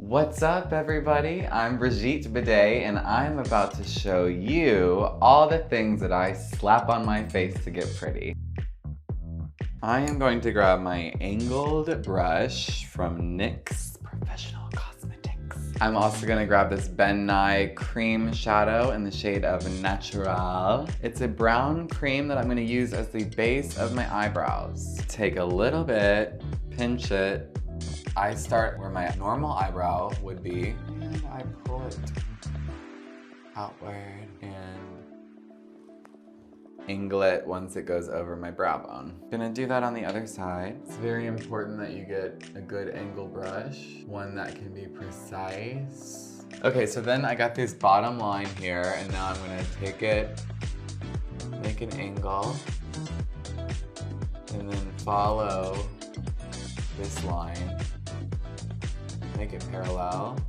What's up, everybody? I'm Brigitte Bidet, and I'm about to show you all the things that I slap on my face to get pretty. I am going to grab my angled brush from NYX Professional Cosmetics. I'm also gonna grab this Ben Nye cream shadow in the shade of Natural. It's a brown cream that I'm gonna use as the base of my eyebrows. Take a little bit, pinch it. I start where my normal eyebrow would be, and I pull it outward and angle it once it goes over my brow bone. Gonna do that on the other side. It's very important that you get a good angle brush, one that can be precise. Okay, so then I got this bottom line here, and now I'm gonna take it, make an angle, and then follow this line. Make it parallel.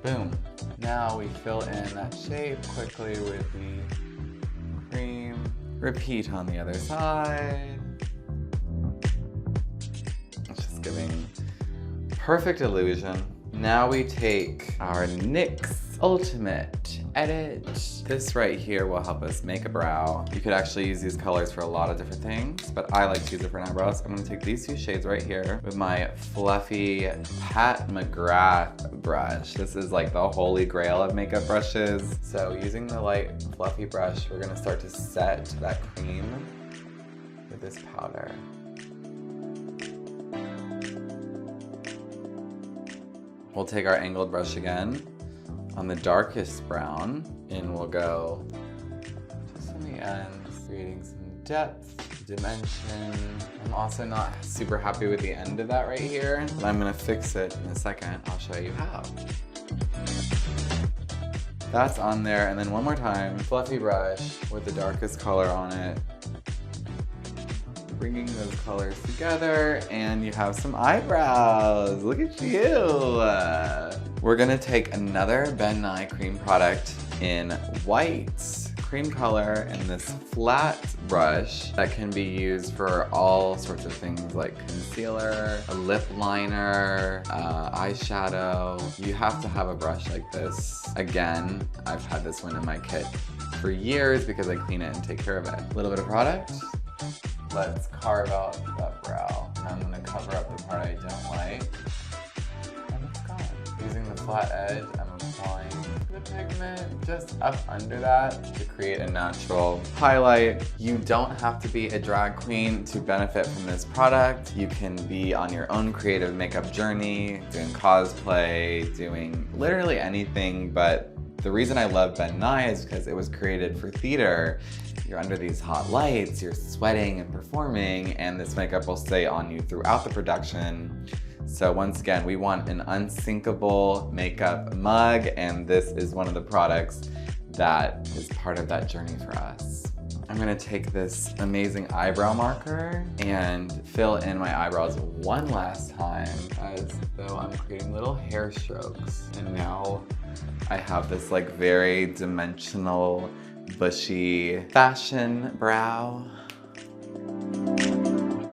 Boom. Now we fill in that shape quickly with the cream. Repeat on the other side. It's just giving perfect illusion. Now we take our NYX Ultimate Edit. This right here will help us make a brow. You could actually use these colors for a lot of different things, but I like to use it for eyebrows. I'm gonna take these two shades right here with my fluffy Pat McGrath brush. This is like the holy grail of makeup brushes. So using the light fluffy brush, we're gonna start to set that cream with this powder. We'll take our angled brush again on the darkest brown, and we'll go just on the ends, creating some depth, dimension. I'm also not super happy with the end of that right here, but I'm gonna fix it in a second. I'll show you how. That's on there, and then one more time, fluffy brush with the darkest color on it. Bringing those colors together, and you have some eyebrows. Look at you. We're gonna take another Ben Nye cream product in white cream color and this flat brush that can be used for all sorts of things like concealer, a lip liner, eyeshadow. You have to have a brush like this. Again, I've had this one in my kit for years because I clean it and take care of it. A little bit of product. Let's carve out that brow. And I'm gonna cover up the part I don't like. And it's gone. Using the flat edge, I'm applying the pigment just up under that to create a natural highlight. You don't have to be a drag queen to benefit from this product. You can be on your own creative makeup journey, doing cosplay, doing literally anything, but the reason I love Ben Nye is because it was created for theater. You're under these hot lights, you're sweating and performing, and this makeup will stay on you throughout the production. So once again, we want an unsinkable makeup mug, and this is one of the products that is part of that journey for us. I'm gonna take this amazing eyebrow marker and fill in my eyebrows one last time as though I'm creating little hair strokes. And now I have this like very dimensional, bushy fashion brow.